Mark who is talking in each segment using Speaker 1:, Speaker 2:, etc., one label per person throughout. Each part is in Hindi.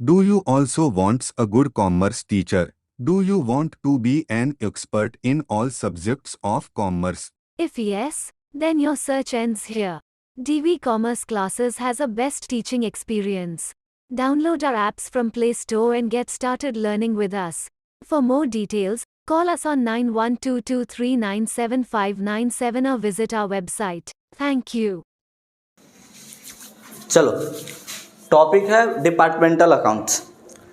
Speaker 1: Do you also want a good commerce teacher? Do you want to be an expert in all subjects of commerce?
Speaker 2: If yes, then your search ends here. DV Commerce Classes has a best teaching experience. Download our apps from Play Store and get started learning with us. For more details, call us on 9122397597 or visit our website. Thank you.
Speaker 3: चलो, टॉपिक है डिपार्टमेंटल अकाउंट्स।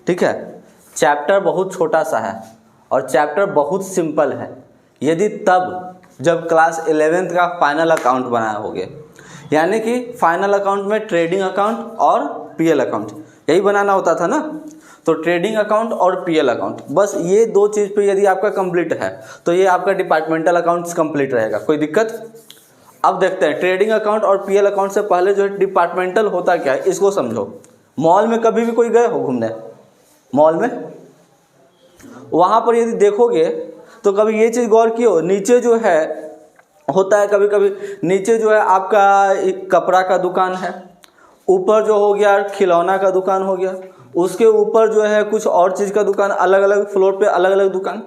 Speaker 3: ठीक है, चैप्टर बहुत छोटा सा है और चैप्टर बहुत सिंपल है। यदि तब जब क्लास 11th का फाइनल अकाउंट बनाया होगे, यानी कि फाइनल अकाउंट में ट्रेडिंग अकाउंट और पीएल अकाउंट यही बनाना होता था ना। तो ट्रेडिंग अकाउंट और पीएल अकाउंट, बस ये दो चीज़ पे यदि आपका कंप्लीट है तो ये आपका डिपार्टमेंटल अकाउंट्स कंप्लीट रहेगा। कोई दिक्कत? अब देखते हैं ट्रेडिंग अकाउंट और पीएल अकाउंट से पहले जो है डिपार्टमेंटल होता क्या है, इसको समझो। मॉल में कभी भी कोई गए हो घूमने? मॉल में वहाँ पर यदि देखोगे तो कभी ये चीज़ गौर की हो, नीचे जो है होता है कभी कभी नीचे जो है आपका कपड़ा का दुकान है, ऊपर जो हो गया खिलौना का दुकान हो गया, उसके ऊपर जो है कुछ और चीज़ का दुकान, अलग अलग फ्लोर पे अलग अलग दुकान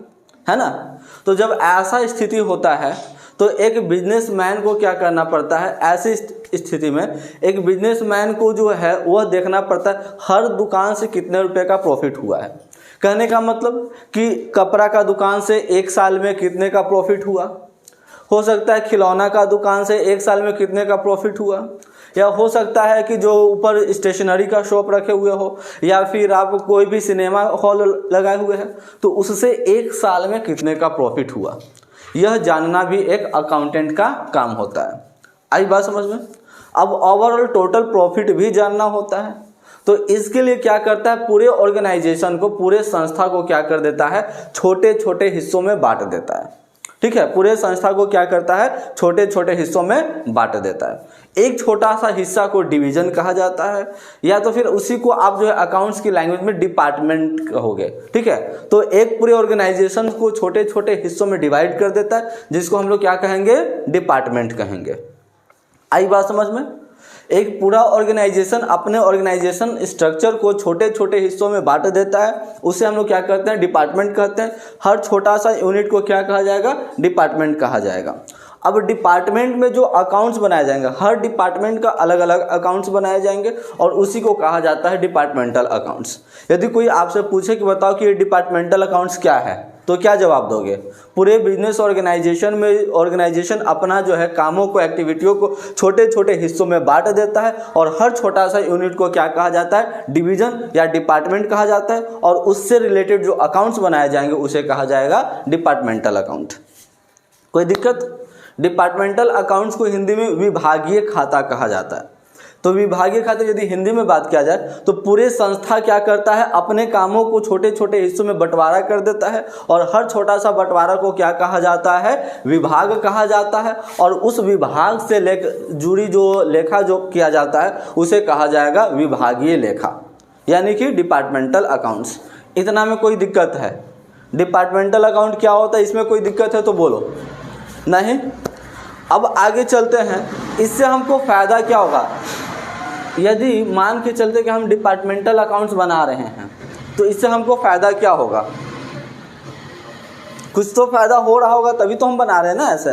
Speaker 3: है ना। तो जब ऐसा स्थिति होता है तो एक बिजनेसमैन को क्या करना पड़ता है, ऐसी स्थिति में एक बिजनेसमैन को जो है वह देखना पड़ता है हर दुकान से कितने रुपए का प्रॉफिट हुआ है। कहने का मतलब कि कपड़ा का दुकान से एक साल में कितने का प्रॉफिट हुआ, हो सकता है खिलौना का दुकान से एक साल में कितने का प्रॉफिट हुआ, या हो सकता है कि जो ऊपर स्टेशनरी का शॉप रखे हुए हो, या फिर आप कोई भी सिनेमा हॉल लगाए हुए हैं तो उससे एक साल में कितने का प्रॉफिट हुआ। यह जानना भी एक अकाउंटेंट का काम होता है। आई बात समझ में? अब ओवरऑल टोटल प्रॉफिट भी जानना होता है। तो इसके लिए क्या करता है, पूरे ऑर्गेनाइजेशन को, पूरे संस्था को क्या कर देता है, छोटे छोटे हिस्सों में बांट देता है। ठीक है, पूरे संस्था को क्या करता है, छोटे छोटे हिस्सों में बांट देता है। एक छोटा सा हिस्सा को डिवीजन कहा जाता है, या तो फिर उसी को आप जो है अकाउंट्स की लैंग्वेज में डिपार्टमेंट कहोगे। ठीक है, तो एक पूरे ऑर्गेनाइजेशन को छोटे छोटे हिस्सों में डिवाइड कर देता है, जिसको हम लोग क्या कहेंगे, डिपार्टमेंट कहेंगे। आई बात समझ में? एक पूरा ऑर्गेनाइजेशन अपने ऑर्गेनाइजेशन स्ट्रक्चर को छोटे छोटे हिस्सों में बांट देता है, उसे हम लोग क्या कहते हैं, डिपार्टमेंट कहते हैं। हर छोटा सा यूनिट को क्या कहा जाएगा, डिपार्टमेंट कहा जाएगा। अब डिपार्टमेंट में जो अकाउंट्स बनाए जाएंगे, हर डिपार्टमेंट का अलग अलग अकाउंट्स बनाए जाएंगे और उसी को कहा जाता है डिपार्टमेंटल अकाउंट्स। यदि कोई आपसे पूछे कि बताओ कि ये डिपार्टमेंटल अकाउंट्स क्या है, तो क्या जवाब दोगे? पूरे बिजनेस ऑर्गेनाइजेशन में ऑर्गेनाइजेशन अपना जो है कामों को, एक्टिविटियों को छोटे छोटे हिस्सों में बांट देता है और हर छोटा सा यूनिट को क्या कहा जाता है, डिवीजन या डिपार्टमेंट कहा जाता है, और उससे रिलेटेड जो अकाउंट्स बनाए जाएंगे उसे कहा जाएगा डिपार्टमेंटल अकाउंट। कोई दिक्कत? डिपार्टमेंटल अकाउंट्स को हिंदी में विभागीय खाता कहा जाता है। तो विभागीय खाता यदि हिंदी में बात किया जाए तो पूरे संस्था क्या करता है, अपने कामों को छोटे छोटे हिस्सों में बंटवारा कर देता है और हर छोटा सा बंटवारा को क्या कहा जाता है, विभाग कहा जाता है। और उस विभाग से जुड़ी जो लेखा जो किया जाता है उसे कहा जाएगा विभागीय लेखा, यानी कि डिपार्टमेंटल अकाउंट्स। इतना में कोई दिक्कत है? डिपार्टमेंटल अकाउंट क्या होता है, इसमें कोई दिक्कत है तो बोलो। नहीं? अब आगे चलते हैं, इससे हमको फ़ायदा क्या होगा। यदि मान के चलते कि हम डिपार्टमेंटल अकाउंट्स बना रहे हैं तो इससे हमको फ़ायदा क्या होगा, कुछ तो फ़ायदा हो रहा होगा तभी तो हम बना रहे हैं ना। ऐसा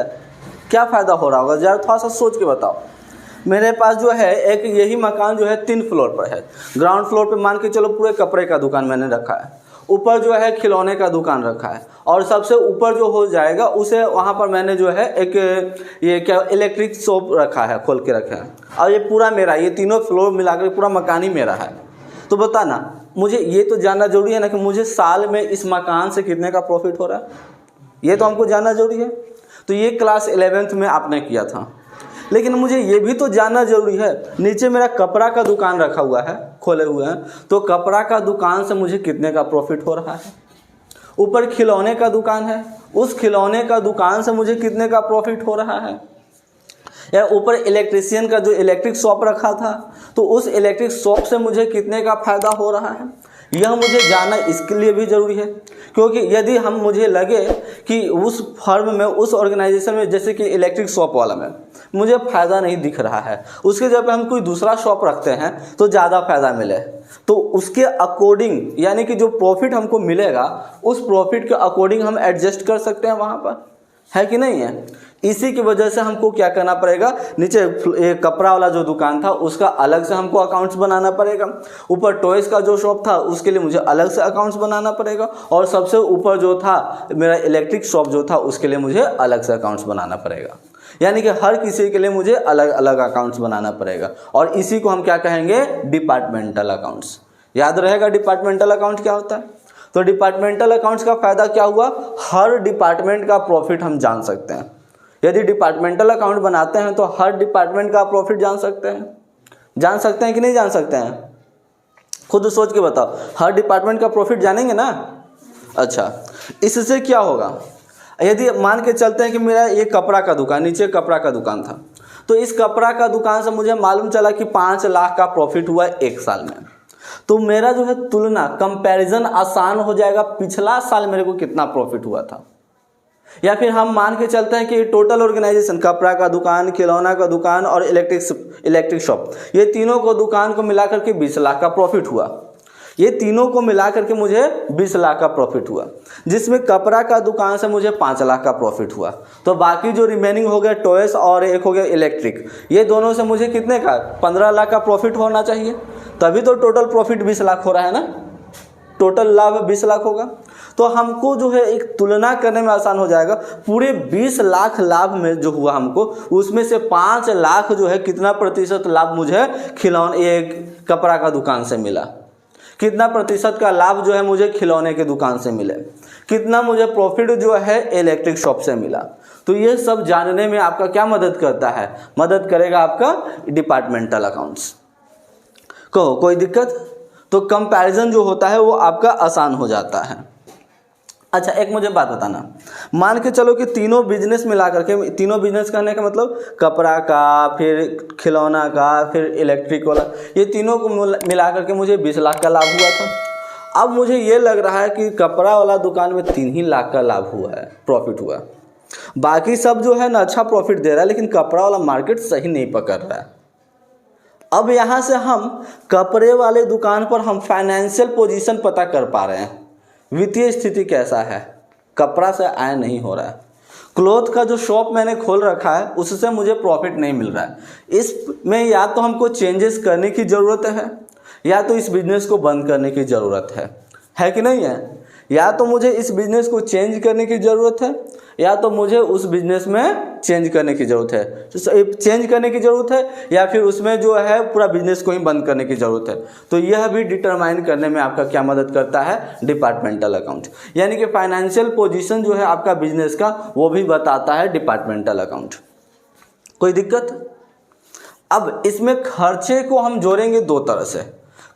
Speaker 3: क्या फ़ायदा हो रहा होगा, ज़रा थोड़ा सा सोच के बताओ। मेरे पास जो है एक यही मकान जो है 3 फ्लोर पर है। ग्राउंड फ्लोर पे मान के चलो पूरे कपड़े का दुकान मैंने रखा है, ऊपर जो है खिलौने का दुकान रखा है, और सबसे ऊपर जो हो जाएगा उसे वहाँ पर मैंने जो है एक ये क्या इलेक्ट्रिक शॉप रखा है, खोल के रखा है। और ये पूरा मेरा, ये तीनों फ्लोर मिलाकर पूरा मकान ही मेरा है। तो बता ना, मुझे ये तो जानना जरूरी है ना कि मुझे साल में इस मकान से कितने का प्रॉफिट हो रहा है, ये तो हमको जानना जरूरी है। तो ये क्लास 11th में आपने किया था, लेकिन मुझे ये भी तो जानना जरूरी है, नीचे मेरा कपड़ा का दुकान रखा हुआ है, खोले हुए हैं, तो कपड़ा का दुकान से मुझे कितने का प्रॉफिट हो रहा है। ऊपर खिलौने का दुकान है, उस खिलौने का दुकान से मुझे कितने का प्रॉफिट हो रहा है। या ऊपर इलेक्ट्रिशियन का जो इलेक्ट्रिक शॉप रखा था तो उस इलेक्ट्रिक शॉप से मुझे कितने का फ़ायदा हो रहा है, यह मुझे जानना इसके लिए भी ज़रूरी है। क्योंकि यदि मुझे लगे कि उस फर्म में, उस ऑर्गेनाइजेशन में, जैसे कि इलेक्ट्रिक शॉप वाला में मुझे फ़ायदा नहीं दिख रहा है, उसके जगह पे हम कोई दूसरा शॉप रखते हैं तो ज़्यादा फ़ायदा मिले, तो उसके अकॉर्डिंग यानी कि जो प्रॉफिट हमको मिलेगा उस प्रॉफिट के अकॉर्डिंग हम एडजस्ट कर सकते हैं वहाँ पर, है कि नहीं है। इसी की वजह से हमको क्या करना पड़ेगा, नीचे एक कपड़ा वाला जो दुकान था उसका अलग से हमको अकाउंट्स बनाना पड़ेगा, ऊपर टॉयज़ का जो शॉप था उसके लिए मुझे अलग से अकाउंट्स बनाना पड़ेगा, और सबसे ऊपर जो था मेरा इलेक्ट्रिक शॉप जो था उसके लिए मुझे अलग से अकाउंट्स बनाना पड़ेगा। यानी कि हर किसी के लिए मुझे अलग अलग अकाउंट्स बनाना पड़ेगा, और इसी को हम क्या कहेंगे, डिपार्टमेंटल अकाउंट्स। याद रहेगा डिपार्टमेंटल अकाउंट क्या होता है। तो डिपार्टमेंटल अकाउंट्स का फ़ायदा क्या हुआ, हर डिपार्टमेंट का प्रॉफिट हम जान सकते हैं। यदि डिपार्टमेंटल अकाउंट बनाते हैं तो हर डिपार्टमेंट का प्रॉफिट जान सकते हैं कि नहीं जान सकते हैं, खुद सोच के बताओ। हर डिपार्टमेंट का प्रॉफिट जानेंगे ना। अच्छा, इससे क्या होगा, यदि मान के चलते हैं कि मेरा ये कपड़ा का दुकान, नीचे कपड़ा का दुकान था, तो इस कपड़ा का दुकान से मुझे मालूम चला कि 5 लाख का प्रॉफिट हुआ एक साल में, तो मेरा जो है तुलना, कंपैरिजन आसान हो जाएगा, पिछला साल मेरे को कितना प्रॉफिट हुआ था। या फिर हम मान के चलते हैं कि टोटल ऑर्गेनाइजेशन, कपड़ा का दुकान, खिलौना का दुकान और इलेक्ट्रिक शॉप, ये तीनों को दुकान को मिलाकर के 20 लाख का प्रॉफिट हुआ। ये तीनों को मिला करके मुझे 20 लाख का प्रॉफिट हुआ, जिसमें कपड़ा का दुकान से मुझे 5 लाख का प्रॉफिट हुआ। तो बाकी जो रिमेनिंग हो गया टॉयस और एक हो गया इलेक्ट्रिक, ये दोनों से मुझे कितने का 15 लाख का प्रॉफिट होना चाहिए, तभी तो टोटल प्रॉफिट 20 लाख हो रहा है ना, टोटल लाभ 20 लाख होगा। तो हमको जो है एक तुलना करने में आसान हो जाएगा। पूरे 20 लाख लाभ में जो हुआ हमको, उसमें से 5 लाख जो है कितना प्रतिशत लाभ मुझे खिलौने, एक कपड़ा का दुकान से मिला, कितना प्रतिशत का लाभ जो है मुझे खिलौने के दुकान से मिले, कितना मुझे प्रॉफिट जो है इलेक्ट्रिक शॉप से मिला। तो ये सब जानने में आपका क्या मदद करता है, मदद करेगा आपका डिपार्टमेंटल अकाउंट्स। कहो कोई दिक्कत, तो कंपैरिजन जो होता है वो आपका आसान हो जाता है। अच्छा, एक मुझे बात बताना, मान के चलो कि तीनों बिजनेस मिला करके, तीनों बिजनेस करने का मतलब कपड़ा का, फिर खिलौना का, फिर इलेक्ट्रिक वाला, ये तीनों को मिला करके मुझे 20 लाख का लाभ हुआ था। अब मुझे ये लग रहा है कि कपड़ा वाला दुकान में 3 ही लाख का लाभ हुआ है, प्रॉफिट हुआ। बाकी सब जो है ना अच्छा प्रॉफिट दे रहा है, लेकिन कपड़ा वाला मार्केट सही नहीं पकड़ रहा है। अब यहाँ से हम कपड़े वाले दुकान पर हम फाइनेंशियल पोजीशन पता कर पा रहे हैं, वित्तीय स्थिति कैसा है, कपड़ा से आय नहीं हो रहा है। क्लॉथ का जो शॉप मैंने खोल रखा है उससे मुझे प्रॉफिट नहीं मिल रहा है। इसमें या तो हमको चेंजेस करने की ज़रूरत है, या तो इस बिज़नेस को बंद करने की ज़रूरत है कि नहीं है। या तो मुझे इस बिज़नेस को चेंज करने की ज़रूरत है, या तो मुझे उस बिज़नेस में चेंज करने की ज़रूरत है, तो चेंज करने की ज़रूरत है, या फिर उसमें जो है पूरा बिज़नेस को ही बंद करने की ज़रूरत है। तो यह भी डिटरमाइन करने में आपका क्या मदद करता है, डिपार्टमेंटल अकाउंट। यानी कि फाइनेंशियल पोजीशन जो है आपका बिजनेस का, वो भी बताता है डिपार्टमेंटल अकाउंट। कोई दिक्कत। अब इसमें खर्चे को हम जोड़ेंगे 2 तरह से।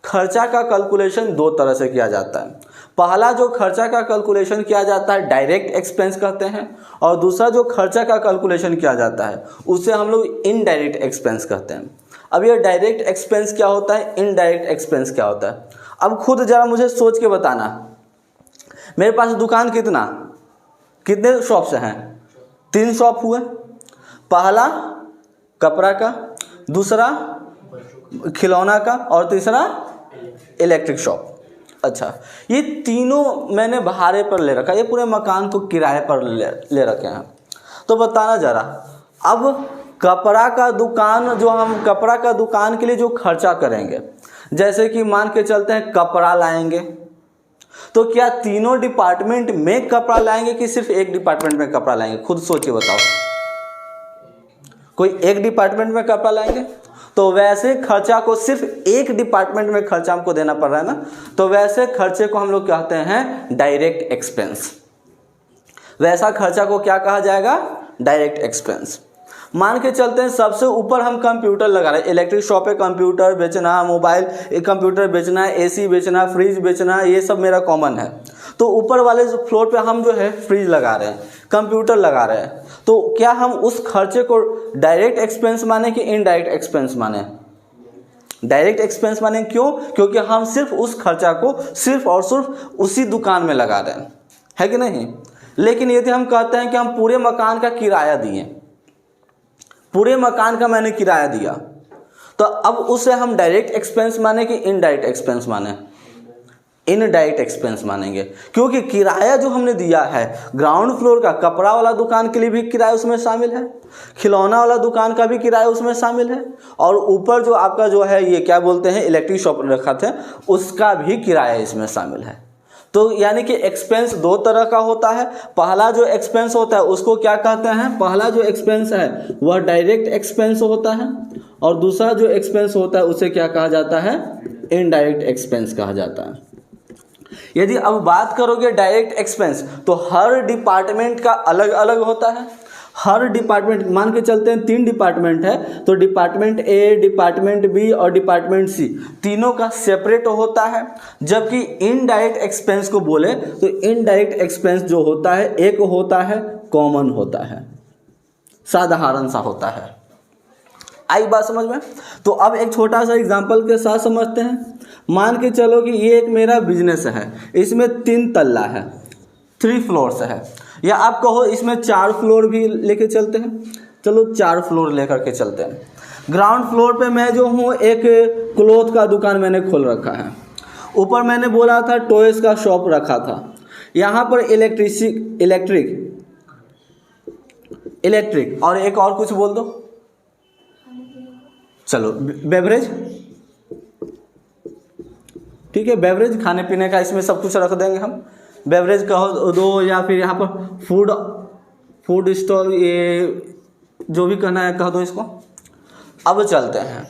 Speaker 3: खर्चा का कैलकुलेशन 2 तरह से किया जाता है। पहला जो खर्चा का कैलकुलेशन किया जाता है डायरेक्ट एक्सपेंस कहते हैं, और दूसरा जो खर्चा का कैलकुलेशन किया जाता है उसे हम लोग इनडायरेक्ट एक्सपेंस कहते हैं। अब ये डायरेक्ट एक्सपेंस क्या होता है, इनडायरेक्ट एक्सपेंस क्या होता है, अब खुद ज़रा मुझे सोच के बताना। मेरे पास दुकान कितने शॉप से हैं, 3 शॉप हुए। पहला कपड़ा का, दूसरा खिलौना का, और तीसरा इलेक्ट्रिक शॉप। अच्छा, ये तीनों मैंने भाड़े पर ले रखा है, ये पूरे मकान को किराए पर ले रखे हैं। तो बताना ज़रा, अब कपड़ा का दुकान, जो हम कपड़ा का दुकान के लिए जो खर्चा करेंगे, जैसे कि मान के चलते हैं कपड़ा लाएंगे, तो क्या तीनों डिपार्टमेंट में कपड़ा लाएंगे कि सिर्फ एक डिपार्टमेंट में कपड़ा लाएंगे, खुद सोच के बताओ। कोई एक डिपार्टमेंट में कपड़ा लाएंगे, तो वैसे खर्चा को सिर्फ एक डिपार्टमेंट में खर्चा हमको देना पड़ रहा है ना, तो वैसे खर्चे को हम लोग कहते हैं डायरेक्ट एक्सपेंस। वैसा खर्चा को क्या कहा जाएगा, डायरेक्ट एक्सपेंस। मान के चलते हैं सबसे ऊपर हम कंप्यूटर लगा रहे हैं, इलेक्ट्रिक शॉप है, कंप्यूटर बेचना, मोबाइल कंप्यूटर बेचना, एसी बेचना, फ्रिज बेचना, ये सब मेरा कॉमन है। तो ऊपर वाले फ्लोर पे हम जो है फ्रिज लगा रहे हैं, कंप्यूटर लगा रहे हैं, तो क्या हम उस खर्चे को डायरेक्ट एक्सपेंस माने कि इनडायरेक्ट एक्सपेंस माने? डायरेक्ट एक्सपेंस माने क्यों? क्योंकि हम सिर्फ उस खर्चा को सिर्फ और सिर्फ उसी दुकान में लगा रहे हैं, है कि नहीं। लेकिन यदि हम कहते हैं कि हम पूरे मकान का किराया दिए, पूरे मकान का मैंने किराया दिया, तो अब उसे हम डायरेक्ट एक्सपेंस माने कि इनडायरेक्ट एक्सपेंस माने? इनडायरेक्ट एक्सपेंस मानेंगे, क्योंकि किराया जो हमने दिया है ग्राउंड फ्लोर का, कपड़ा वाला दुकान के लिए भी किराया उसमें शामिल है, खिलौना वाला दुकान का भी किराया उसमें शामिल है, और ऊपर जो आपका जो है ये क्या बोलते हैं इलेक्ट्रिक शॉप रखा थे उसका भी किराया इसमें शामिल है। तो यानी कि एक्सपेंस दो तरह का होता है। पहला जो एक्सपेंस होता है उसको क्या कहते हैं? पहला जो एक्सपेंस है वह डायरेक्ट एक्सपेंस होता है, और दूसरा जो एक्सपेंस होता है उसे क्या कहा जाता है? इनडायरेक्ट एक्सपेंस कहा जाता है। यदि अब बात करोगे डायरेक्ट एक्सपेंस, तो हर डिपार्टमेंट का अलग अलग होता है। हर डिपार्टमेंट, मान के चलते हैं 3 डिपार्टमेंट है, तो डिपार्टमेंट ए, डिपार्टमेंट बी और डिपार्टमेंट सी, तीनों का सेपरेट होता है। जबकि इनडायरेक्ट एक्सपेंस को बोले तो इनडायरेक्ट एक्सपेंस जो होता है एक होता है कॉमन होता है, साधारण सा होता है। आई बात समझ में? तो अब एक छोटा सा एग्जांपल के साथ समझते हैं। मान के चलो कि ये एक मेरा बिजनेस है, इसमें 3 तल्ला है, 3 फ्लोर्स है, या आप कहो इसमें 4 फ्लोर भी लेके चलते हैं। चलो 4 फ्लोर लेकर के चलते हैं। ग्राउंड फ्लोर पे मैं जो हूँ एक क्लॉथ का दुकान मैंने खोल रखा है, ऊपर मैंने बोला था टॉयज का शॉप रखा था, यहाँ पर इलेक्ट्रिक और एक और कुछ बोल दो, चलो बेवरेज, ठीक है, बेवरेज खाने पीने का इसमें सब कुछ रख देंगे हम, बेवरेज कहो दो, या फिर यहाँ पर फूड स्टॉल, ये जो भी कहना है कह दो इसको। अब चलते हैं,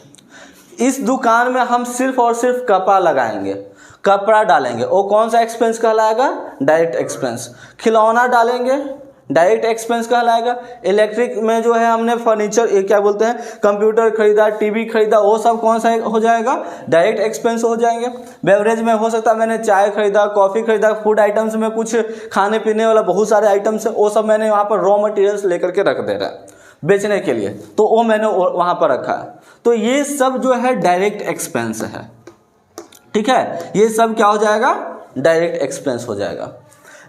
Speaker 3: इस दुकान में हम सिर्फ और सिर्फ कपड़ा लगाएंगे, कपड़ा डालेंगे, वो कौन सा एक्सपेंस कहलाएगा? Direct expense. खिलौना डालेंगे, डायरेक्ट एक्सपेंस कहलाएगा। इलेक्ट्रिक में जो है हमने फर्नीचर, ये क्या बोलते हैं, कंप्यूटर खरीदा, टीवी खरीदा, वो सब कौन सा हो जाएगा? डायरेक्ट एक्सपेंस हो जाएंगे। बेवरेज में हो सकता है मैंने चाय खरीदा, कॉफ़ी खरीदा, फूड आइटम्स में कुछ खाने पीने वाला बहुत सारे आइटम्स है, वो सब मैंने वहाँ पर रॉ मटेरियल्स लेकर के रख दे रहा है बेचने के लिए, तो वो मैंने वहाँ पर रखा है। तो ये सब जो है डायरेक्ट एक्सपेंस है, ठीक है, ये सब क्या हो जाएगा? डायरेक्ट एक्सपेंस हो जाएगा।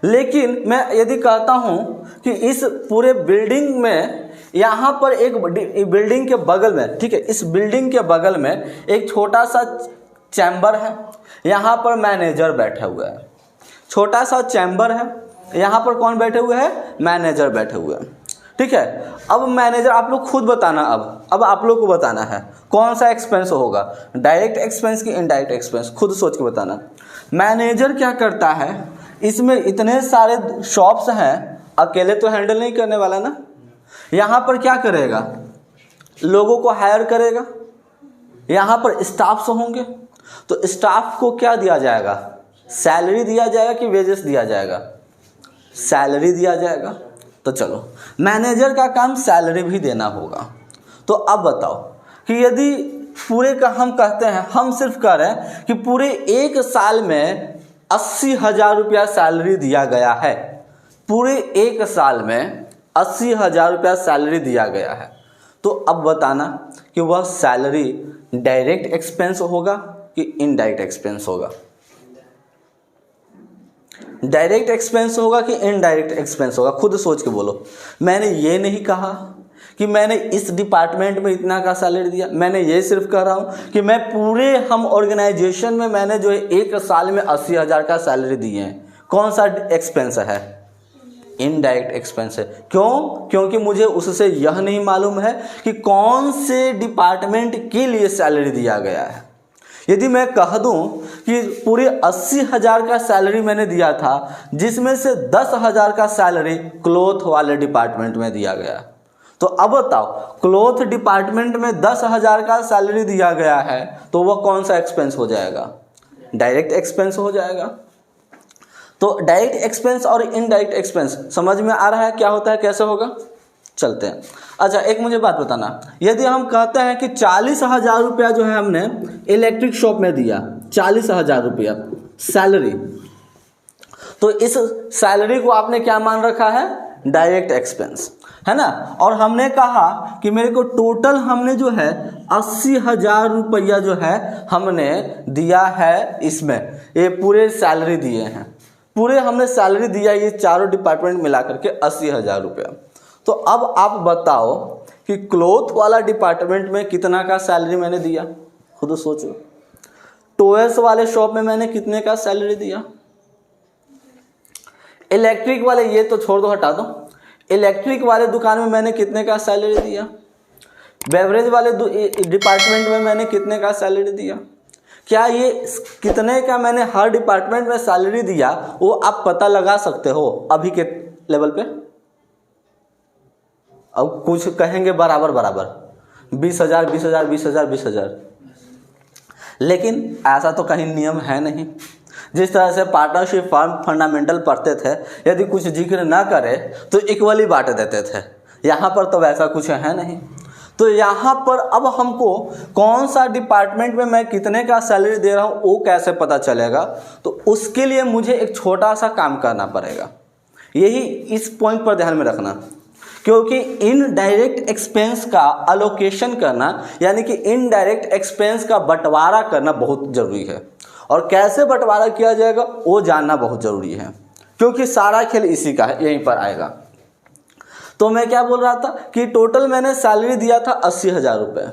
Speaker 3: लेकिन मैं यदि कहता हूं कि इस पूरे बिल्डिंग में, यहाँ पर एक बिल्डिंग के बगल में, ठीक है, इस बिल्डिंग के बगल में एक छोटा सा चैम्बर है, यहाँ पर मैनेजर बैठे हुए हैं, छोटा सा चैम्बर है, यहाँ पर कौन बैठे हुए हैं? मैनेजर बैठे हुए हैं, ठीक है। अब मैनेजर, आप लोग खुद बताना, अब आप लोग को बताना है कौन सा एक्सपेंस होगा, डायरेक्ट एक्सपेंस की इनडायरेक्ट एक्सपेंस, खुद सोच के बताना। मैनेजर क्या करता है, इसमें इतने सारे शॉप्स हैं, अकेले तो हैंडल नहीं करने वाला ना, यहाँ पर क्या करेगा? लोगों को हायर करेगा, यहाँ पर स्टाफ्स होंगे, तो स्टाफ को क्या दिया जाएगा? सैलरी दिया जाएगा कि वेजेस दिया जाएगा? सैलरी दिया जाएगा। तो चलो, मैनेजर का काम सैलरी भी देना होगा। तो अब बताओ कि यदि पूरे का हम कहते हैं, हम सिर्फ कह रहे हैं कि पूरे 1 साल में 80,000 रुपया सैलरी दिया गया है, पूरे 1 साल में 80,000 रुपया सैलरी दिया गया है, तो अब बताना कि वह सैलरी डायरेक्ट एक्सपेंस होगा कि इनडायरेक्ट एक्सपेंस होगा? डायरेक्ट एक्सपेंस होगा कि इनडायरेक्ट एक्सपेंस होगा? खुद सोच के बोलो। मैंने ये नहीं कहा कि मैंने इस डिपार्टमेंट में इतना का सैलरी दिया, मैंने ये सिर्फ कह रहा हूँ कि मैं पूरे हम ऑर्गेनाइजेशन में मैंने जो है 1 साल में 80,000 का सैलरी दिए हैं। कौन सा एक्सपेंस है? इनडायरेक्ट एक्सपेंस है। क्यों? क्योंकि मुझे उससे यह नहीं मालूम है कि कौन से डिपार्टमेंट के लिए सैलरी दिया गया है। यदि मैं कह दूं कि पूरे 80,000 का सैलरी मैंने दिया था, जिसमें से 10,000 का सैलरी क्लॉथ वाले डिपार्टमेंट में दिया गया, तो अब बताओ, क्लॉथ डिपार्टमेंट में 10,000 का सैलरी दिया गया है, तो वह कौन सा एक्सपेंस हो जाएगा? डायरेक्ट एक्सपेंस हो जाएगा। तो डायरेक्ट एक्सपेंस और इनडायरेक्ट एक्सपेंस समझ में आ रहा है क्या होता है, कैसे होगा? चलते हैं। अच्छा, एक मुझे बात बताना, यदि हम कहते हैं कि 40,000 रुपया जो है हमने इलेक्ट्रिक शॉप में दिया, 40,000 रुपया सैलरी, तो इस सैलरी को आपने क्या मान रखा है? डायरेक्ट एक्सपेंस, है ना। और हमने कहा कि मेरे को टोटल हमने जो है 80,000 रुपया जो है हमने दिया है, इसमें ये पूरे सैलरी दिए हैं, पूरे हमने सैलरी दिया ये चारों डिपार्टमेंट मिला करके 80,000 रुपया। तो अब आप बताओ कि क्लॉथ वाला डिपार्टमेंट में कितना का सैलरी मैंने दिया, खुद सोचो। टॉयज वाले शॉप में मैंने कितने का सैलरी दिया। इलेक्ट्रिक वाले, ये तो छोड़ दो, हटा दो। इलेक्ट्रिक वाले दुकान में मैंने कितने का सैलरी दिया। बेवरेज वाले डिपार्टमेंट में मैंने कितने का सैलरी दिया। क्या ये कितने का मैंने हर डिपार्टमेंट में सैलरी दिया वो आप पता लगा सकते हो अभी के लेवल पे। अब कुछ कहेंगे बराबर बराबर 20,000 20,000 20,000 20,000, लेकिन ऐसा तो कहीं नियम है नहीं। जिस तरह से पार्टनरशिप फर्म फंडामेंटल पढ़ते थे, यदि कुछ जिक्र ना करे तो इक्वली बांट देते थे। यहाँ पर तो वैसा कुछ है नहीं। तो यहाँ पर अब हमको कौन सा डिपार्टमेंट में मैं कितने का सैलरी दे रहा हूँ वो कैसे पता चलेगा, तो उसके लिए मुझे एक छोटा सा काम करना पड़ेगा। यही इस पॉइंट पर ध्यान में रखना, क्योंकि इनडायरेक्ट एक्सपेंस का अलोकेशन करना, यानी कि इनडायरेक्ट एक्सपेंस का बंटवारा करना बहुत ज़रूरी है। और कैसे बंटवारा किया जाएगा वो जानना बहुत ज़रूरी है, क्योंकि सारा खेल इसी का है, यहीं पर आएगा। तो मैं क्या बोल रहा था कि टोटल मैंने सैलरी दिया था 80,000 रुपये,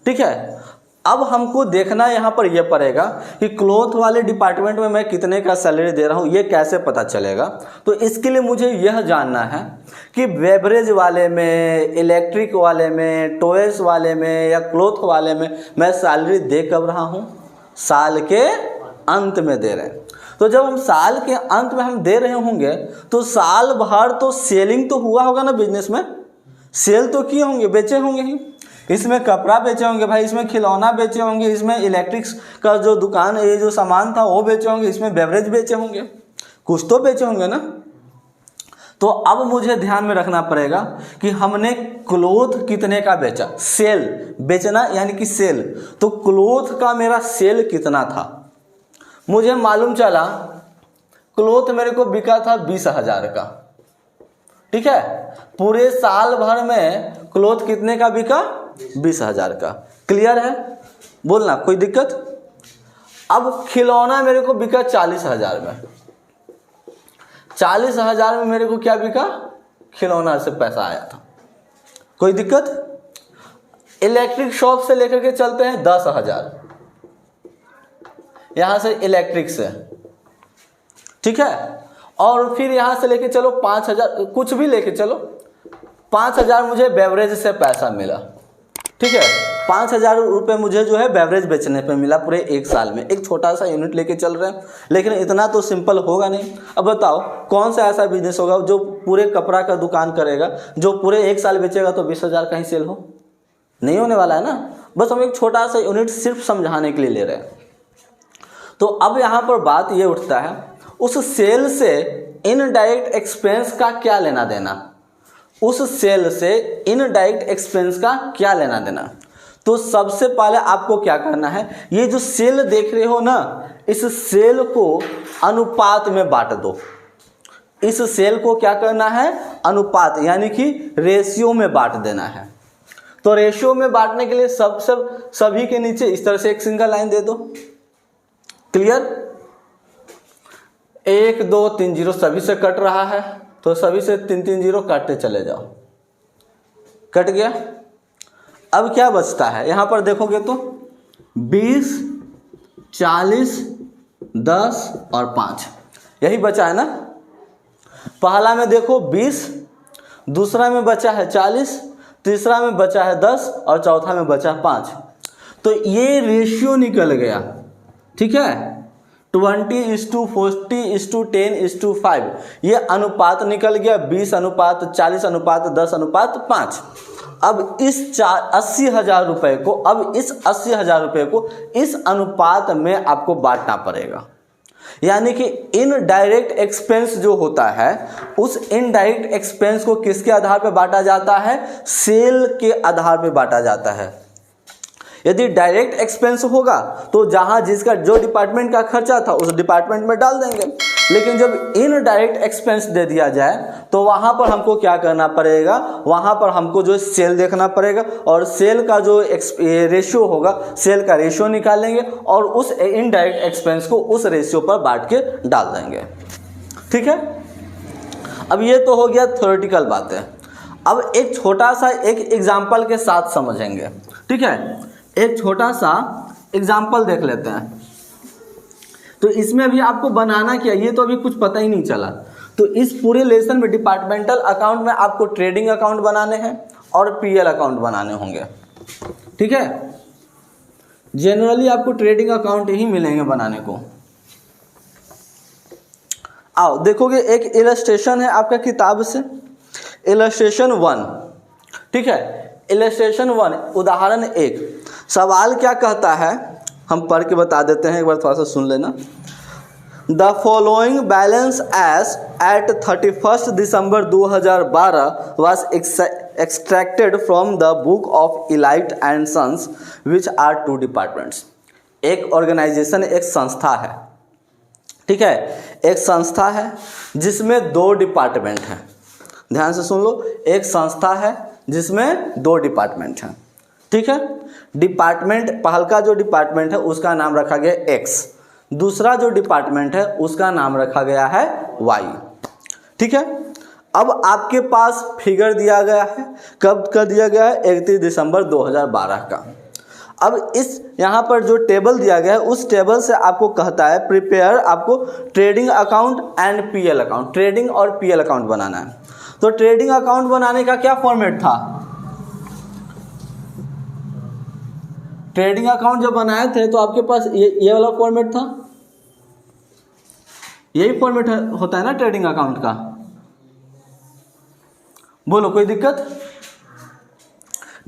Speaker 3: ठीक है। अब हमको देखना यहाँ पर यह पड़ेगा कि क्लॉथ वाले डिपार्टमेंट में मैं कितने का सैलरी दे रहा हूँ, ये कैसे पता चलेगा। तो इसके लिए मुझे यह जानना है कि बेवरेज वाले में, इलेक्ट्रिक वाले में, टॉयज वाले में या क्लॉथ वाले में मैं सैलरी दे कब रहा हूँ, साल के अंत में दे रहे हैं। तो जब हम साल के अंत में हम दे रहे होंगे तो साल भर तो सेलिंग तो हुआ होगा ना, बिजनेस में सेल तो किए होंगे, बेचे होंगे ही। इसमें कपड़ा बेचे होंगे भाई, इसमें खिलौना बेचे होंगे, इसमें इलेक्ट्रिक्स का जो दुकान, ये जो सामान था वो बेचे होंगे, इसमें बेवरेज बेचे होंगे, कुछ तो बेचे होंगे ना। तो अब मुझे ध्यान में रखना पड़ेगा कि हमने क्लॉथ कितने का बेचा। सेल, बेचना यानी कि सेल, तो क्लॉथ का मेरा सेल कितना था। मुझे मालूम चला क्लॉथ मेरे को बिका था 20,000 का, ठीक है। पूरे साल भर में क्लॉथ कितने का बिका, 20,000 का। क्लियर है, बोलना कोई दिक्कत। अब खिलौना मेरे को बिका 40,000 में। 40,000 में मेरे को क्या बिका, खिलौना से पैसा आया था, कोई दिक्कत। इलेक्ट्रिक शॉप से लेकर के चलते हैं 10,000, यहाँ से इलेक्ट्रिक से, ठीक है। और फिर यहाँ से लेके चलो 5,000, कुछ भी लेके चलो, 5,000 मुझे बेवरेज से पैसा मिला, ठीक है। 5,000 रुपये मुझे जो है बेवरेज बेचने पे मिला पूरे एक साल में। एक छोटा सा यूनिट लेके चल रहे हैं, लेकिन इतना तो सिंपल होगा नहीं। अब बताओ कौन सा ऐसा बिजनेस होगा जो पूरे कपड़ा का दुकान करेगा, जो पूरे एक साल बेचेगा तो 20,000 का ही सेल हो, नहीं होने वाला है ना। बस हम एक छोटा सा यूनिट सिर्फ समझाने के लिए ले रहे हैं। तो अब यहाँ पर बात ये उठता है, उस सेल से इनडायरेक्ट एक्सपेंस का क्या लेना देना, उस सेल से इनडायरेक्ट एक्सपेंस का क्या लेना देना। तो सबसे पहले आपको क्या करना है, ये जो सेल देख रहे हो ना, इस सेल को अनुपात में बांट दो। इस सेल को क्या करना है, अनुपात यानी कि रेशियो में बांट देना है। तो रेशियो में बांटने के लिए सभी के नीचे इस तरह से एक सिंगल लाइन दे दो। क्लियर, 1 2 3 0 सभी से कट रहा है, तो सभी से 3 3 0 काटते चले जाओ। कट गया। अब क्या बचता है, यहां पर देखोगे तो 20 40 10 और 5 यही बचा है ना। पहला में देखो 20, दूसरा में बचा है 40, तीसरा में बचा है 10 और चौथा में बचा 5। तो ये रेशियो निकल गया, ठीक है। 20:40:10:5 ये अनुपात निकल गया। 20 अनुपात 40 अनुपात 10 अनुपात 5। अब इस 80,000 रुपये को, अब इस 80,000 रुपये को इस अनुपात में आपको बांटना पड़ेगा। यानी कि इनडायरेक्ट एक्सपेंस जो होता है, उस इनडायरेक्ट एक्सपेंस को किसके आधार पर बांटा जाता है, सेल के आधार पर बांटा जाता है। यदि डायरेक्ट एक्सपेंस होगा तो जहां जिसका जो डिपार्टमेंट का खर्चा था उस डिपार्टमेंट में डाल देंगे, लेकिन जब इनडायरेक्ट एक्सपेंस दे दिया जाए तो वहां पर हमको क्या करना पड़ेगा, वहां पर हमको जो सेल देखना पड़ेगा और सेल का जो रेशियो होगा, सेल का रेशियो निकालेंगे और उस इनडायरेक्ट एक्सपेंस को उस रेशियो पर बांट के डाल देंगे, ठीक है। अब ये तो हो गया थ्योरेटिकल बातें। अब एक छोटा सा एक एग्जाम्पल के साथ समझेंगे, ठीक है। एक छोटा सा एग्जाम्पल देख लेते हैं। तो इसमें भी आपको बनाना क्या, ये तो अभी कुछ पता ही नहीं चला। तो इस पूरे लेसन में डिपार्टमेंटल अकाउंट में आपको ट्रेडिंग अकाउंट बनाने हैं और पीएल अकाउंट बनाने होंगे, ठीक है। जनरली आपको ट्रेडिंग अकाउंट ही मिलेंगे बनाने को। आओ देखोगे, एक इलस्ट्रेशन है आपका किताब से, इलस्ट्रेशन 1, ठीक है। इलस्ट्रेशन 1 उदाहरण 1, सवाल क्या कहता है हम पढ़ के बता देते हैं, एक बार थोड़ा सा सुन लेना। The following balance as at 31 December 2012 was extracted from the book of Elite and Sons which are 2 departments. एक ऑर्गेनाइजेशन, एक संस्था है, ठीक है। एक संस्था है जिसमें 2 डिपार्टमेंट हैं, ध्यान से सुन लो। एक संस्था है जिसमें 2 डिपार्टमेंट हैं, ठीक है। डिपार्टमेंट पहला जो डिपार्टमेंट है उसका नाम रखा गया एक्स, दूसरा जो डिपार्टमेंट है उसका नाम रखा गया है वाई, ठीक है। अब आपके पास फिगर दिया गया है, कब का दिया गया है, 31 दिसंबर 2012 का। अब इस यहाँ पर जो टेबल दिया गया है उस टेबल से आपको कहता है प्रिपेयर, आपको trading account and PL account, trading और पीएल अकाउंट बनाना है। तो ट्रेडिंग अकाउंट बनाने का क्या फॉर्मेट था, ट्रेडिंग अकाउंट जब बनाए थे तो आपके पास ये वाला फॉर्मेट था, यही फॉर्मेट होता है ना ट्रेडिंग अकाउंट का। बोलो कोई दिक्कत।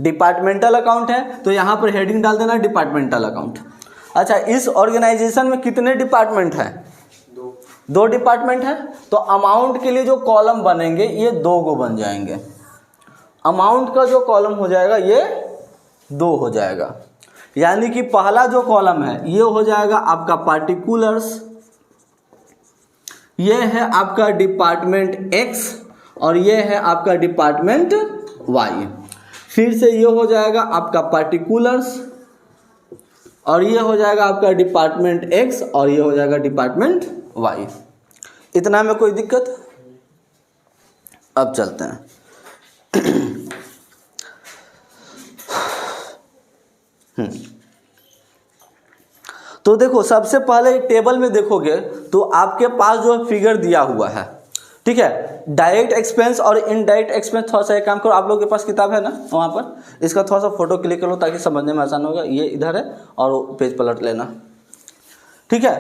Speaker 3: डिपार्टमेंटल अकाउंट है तो यहां पर हेडिंग डाल देना डिपार्टमेंटल अकाउंट। अच्छा, इस ऑर्गेनाइजेशन में कितने डिपार्टमेंट हैं, 2 डिपार्टमेंट है। तो अमाउंट के लिए जो कॉलम बनेंगे ये 2 को बन जाएंगे, अमाउंट का जो कॉलम हो जाएगा ये 2 हो जाएगा। यानी कि पहला जो कॉलम है ये हो जाएगा आपका पार्टिकुलर्स, ये है आपका डिपार्टमेंट एक्स और ये है आपका डिपार्टमेंट वाई। फिर से ये हो जाएगा आपका पार्टिकुलर्स और ये हो जाएगा आपका डिपार्टमेंट एक्स और ये हो जाएगा डिपार्टमेंट वाई। इतना में कोई दिक्कत। अब चलते हैं तो देखो, सबसे पहले टेबल में देखोगे तो आपके पास जो फिगर दिया हुआ है, ठीक है। डायरेक्ट एक्सपेंस और इनडायरेक्ट एक्सपेंस, थोड़ा सा एक काम करो, आप लोगों के पास किताब है ना वहाँ पर, इसका थोड़ा सा फोटो क्लिक करो ताकि समझने में आसान होगा। ये इधर है और पेज पलट लेना, ठीक है।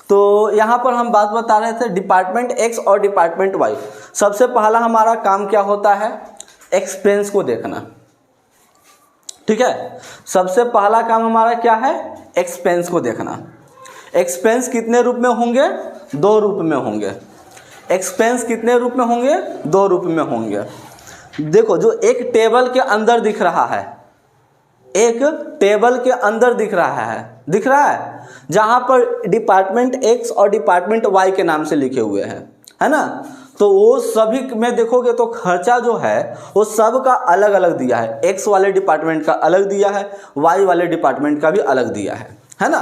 Speaker 3: तो यहाँ पर हम बात बता रहे थे डिपार्टमेंट एक्स और डिपार्टमेंट वाई। सबसे पहला हमारा काम क्या होता है, एक्सपेंस को देखना, ठीक है। सबसे पहला काम हमारा क्या है, एक्सपेंस को देखना। एक्सपेंस कितने रूप में होंगे, 2 रूप में होंगे। एक्सपेंस कितने रूप में होंगे, 2 रूप में होंगे। देखो, जो एक टेबल के अंदर दिख रहा है, एक टेबल के अंदर दिख रहा है जहां पर डिपार्टमेंट एक्स और डिपार्टमेंट वाई के नाम से लिखे हुए हैं, है ना। तो वो सभी में देखोगे तो खर्चा जो है वो सब का अलग अलग दिया है। एक्स वाले डिपार्टमेंट का अलग दिया है, वाई वाले डिपार्टमेंट का भी अलग दिया है ना।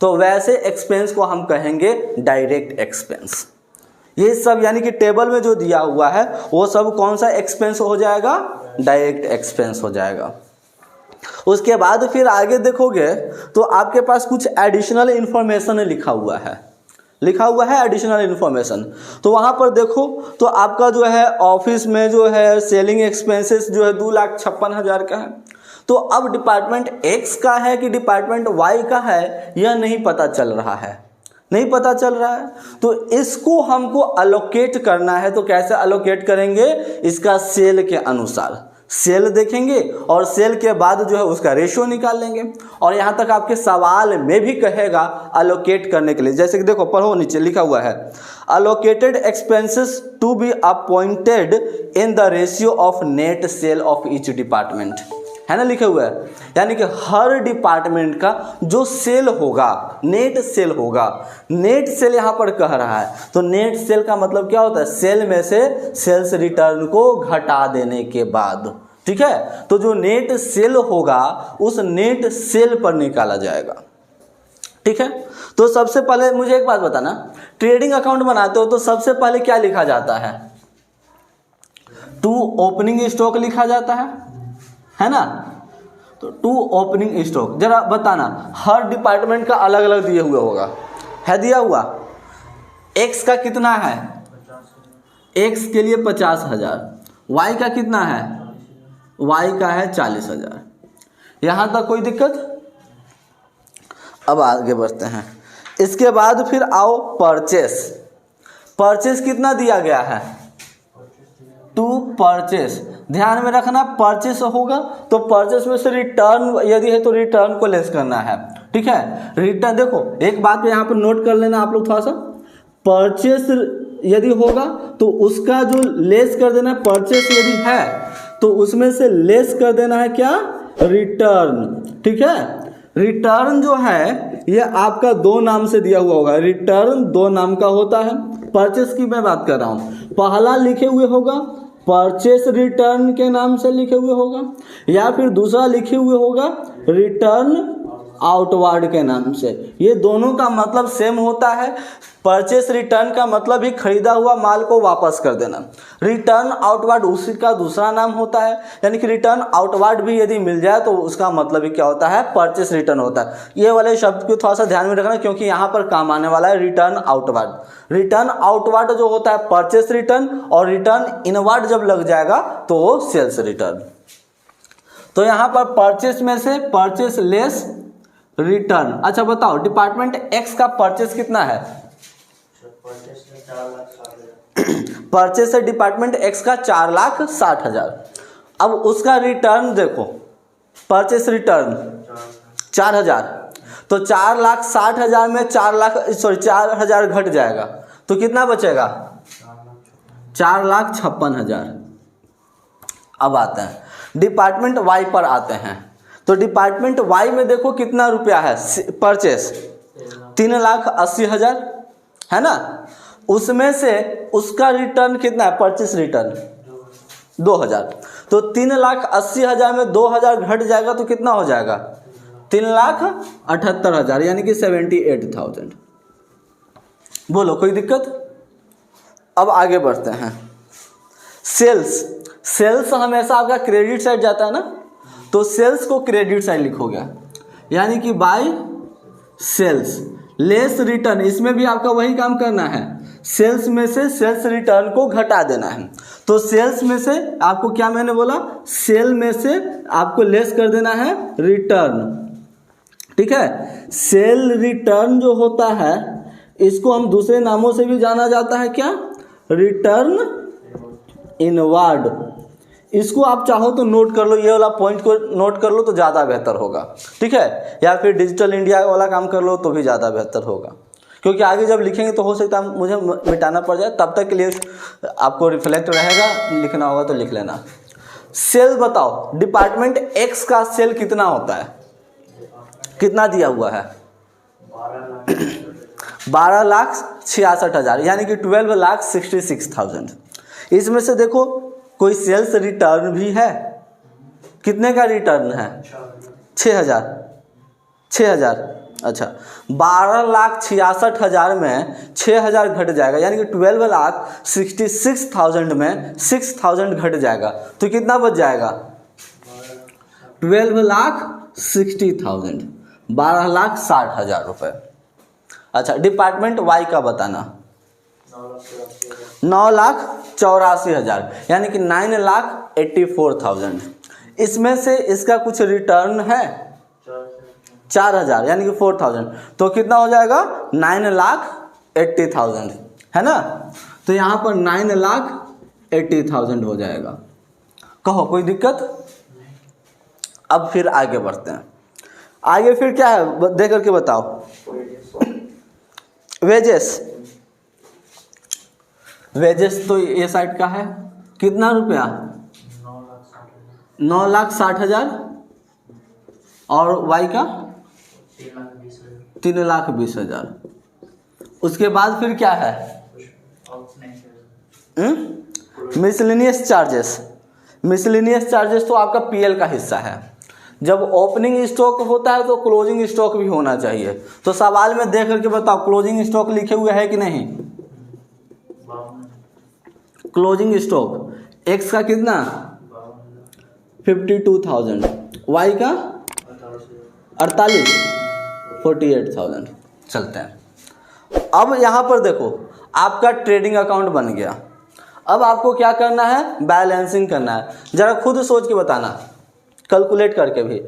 Speaker 3: तो वैसे एक्सपेंस को हम कहेंगे डायरेक्ट एक्सपेंस। ये सब यानी कि टेबल में जो दिया हुआ है वो सब कौन सा एक्सपेंस हो जाएगा, डायरेक्ट एक्सपेंस हो जाएगा। उसके बाद फिर आगे देखोगे तो आपके पास कुछ एडिशनल इंफॉर्मेशन लिखा हुआ है एडिशनल इन्फॉर्मेशन। तो वहाँ पर देखो तो आपका जो है ऑफिस में जो है सेलिंग एक्सपेंसेस जो है 2,56,000 का है। तो अब डिपार्टमेंट एक्स का है कि डिपार्टमेंट वाई का है यह नहीं पता चल रहा है, तो इसको हमको अलोकेट करना है। तो कैसे अलोकेट करेंगे, इसका सेल के अनुसार सेल देखेंगे और सेल के बाद जो है उसका रेशियो निकाल लेंगे। और यहाँ तक आपके सवाल में भी कहेगा अलोकेट करने के लिए, जैसे कि देखो पढ़ो, नीचे लिखा हुआ है allocated expenses to be appointed in the ratio of net sale of each department, है ना, लिखे हुआ है। यानी कि हर डिपार्टमेंट का जो सेल होगा, नेट सेल होगा, नेट सेल यहाँ पर कह रहा है। तो नेट सेल का मतलब क्या होता है, सेल में से सेल्स रिटर्न को घटा देने के बाद, ठीक है। तो जो नेट सेल होगा उस नेट सेल पर निकाला जाएगा, ठीक है। तो सबसे पहले मुझे एक बात बताना, ट्रेडिंग अकाउंट बनाते हो तो सबसे पहले क्या लिखा जाता है, टू ओपनिंग स्टॉक लिखा जाता है ना। तो टू ओपनिंग स्टॉक, जरा बताना हर डिपार्टमेंट का अलग अलग दिए हुए होगा, है दिया हुआ। एक्स का कितना है, एक्स के लिए 50,000, वाई का कितना है, वाई का है 40,000। यहाँ तक कोई दिक्कत। अब आगे बढ़ते हैं। इसके बाद फिर आओ परचेस। परचेस कितना दिया गया है, टू परचेस। ध्यान में रखना परचेस होगा तो परचेस में से रिटर्न यदि है तो रिटर्न को लेस करना है, ठीक है। रिटर्न देखो एक बात पे यहाँ पर नोट कर लेना आप लोग थोड़ा सा, परचेस यदि होगा तो उसका जो लेस कर देना है, परचेस यदि है तो उसमें से लेस कर देना है क्या, रिटर्न, ठीक है। रिटर्न जो है ये आपका दो नाम से दिया हुआ होगा, रिटर्न दो नाम का होता है। परचेस की मैं बात कर रहा हूँ, पहला लिखे हुए होगा परचेस रिटर्न के नाम से लिखे हुए होगा, या फिर दूसरा लिखे हुए होगा रिटर्न आउटवार्ड के नाम से। ये दोनों का मतलब सेम होता है। परचेस रिटर्न का मतलब ही खरीदा हुआ माल को वापस कर देना, रिटर्न आउटवार्ड उसी का दूसरा नाम होता है। यानी कि रिटर्न आउटवार्ड भी यदि मिल जाए तो उसका मतलब ही क्या होता है, परचेस रिटर्न होता है। ये वाले शब्द को थोड़ा सा ध्यान में रखना क्योंकि यहाँ पर काम आने वाला है रिटर्न आउटवार्ड। रिटर्न आउटवार्ड जो होता है परचेस रिटर्न, और रिटर्न इनवार्ड जब लग जाएगा तो वो सेल्स रिटर्न। तो यहाँ पर परचेस में से परचेस लेस रिटर्न। अच्छा बताओ डिपार्टमेंट एक्स का परचेस कितना है, परचेस है डिपार्टमेंट एक्स का 4,60,000। अब उसका रिटर्न देखो, परचेस रिटर्न 4,000, तो 4,60,000 में 4,000 घट जाएगा तो कितना बचेगा, 4,56,000। अब आते हैं डिपार्टमेंट वाई पर आते हैं। तो डिपार्टमेंट वाई में देखो कितना रुपया है परचेस, 3,80,000 है ना। उसमें से उसका रिटर्न कितना है, परचेस रिटर्न 2,000। तो 3,80,000 में 2,000 घट जाएगा तो कितना हो जाएगा, 3,78,000 यानी कि 78,000। बोलो कोई दिक्कत। अब आगे बढ़ते हैं। सेल्स, सेल्स हमेशा आपका क्रेडिट साइड जाता है ना, तो सेल्स को क्रेडिट साइड लिखोगे, यानी कि बाय सेल्स लेस रिटर्न। इसमें भी आपका वही काम करना है, सेल्स में से सेल्स रिटर्न को घटा देना है। तो सेल्स में से आपको क्या मैंने बोला, सेल में से आपको लेस कर देना है रिटर्न, ठीक है। सेल रिटर्न जो होता है इसको हम दूसरे नामों से भी जाना जाता है, क्या, रिटर्न इनवार्ड। इसको आप चाहो तो नोट कर लो, ये वाला पॉइंट को नोट कर लो तो ज़्यादा बेहतर होगा, ठीक है। या फिर डिजिटल इंडिया वाला काम कर लो तो भी ज़्यादा बेहतर होगा, क्योंकि आगे जब लिखेंगे तो हो सकता है मुझे मिटाना पड़ जाए, तब तक के लिए आपको रिफ्लेक्ट रहेगा, लिखना होगा तो लिख लेना। सेल बताओ डिपार्टमेंट एक्स का सेल कितना होता है, कितना दिया हुआ है, 12,66,000 यानी कि 12,66,000। इसमें से देखो कोई सेल्स रिटर्न भी है, कितने का रिटर्न है, 6,000। अच्छा 12,66,000 में 6,000 घट जाएगा, यानी कि 12,66,000 में 6,000 घट जाएगा तो कितना बच जाएगा, 12,60,000, 12,60,000 रुपये। अच्छा डिपार्टमेंट वाई का बताना, 9,84,000 यानी कि 9,84,000। इसमें से इसका कुछ रिटर्न है 4,000 यानी कि 4,000, तो कितना हो जाएगा 9,80,000 है ना। तो यहाँ पर 9,80,000 हो जाएगा। कहो कोई दिक्कत। अब फिर आगे बढ़ते हैं। आगे फिर क्या है देख करके बताओ। वेजेस, वेजेस तो ये साइड का है, कितना रुपया, 9,60,000 और वाई का 3,20,000। उसके बाद फिर क्या है, मिसलेनियस चार्जेस। मिसलेनियस चार्जेस तो आपका पीएल का हिस्सा है। जब ओपनिंग स्टॉक होता है तो क्लोजिंग स्टॉक भी होना चाहिए। तो सवाल में देख करके बताओ क्लोजिंग स्टॉक लिखे हुए है कि नहीं। क्लोजिंग स्टॉक एक्स का कितना 52,000, वाई का 48,000। चलते हैं। अब यहाँ पर देखो आपका ट्रेडिंग अकाउंट बन गया। अब आपको क्या करना है, बैलेंसिंग करना है। ज़रा खुद सोच के बताना, कैलकुलेट करके भी।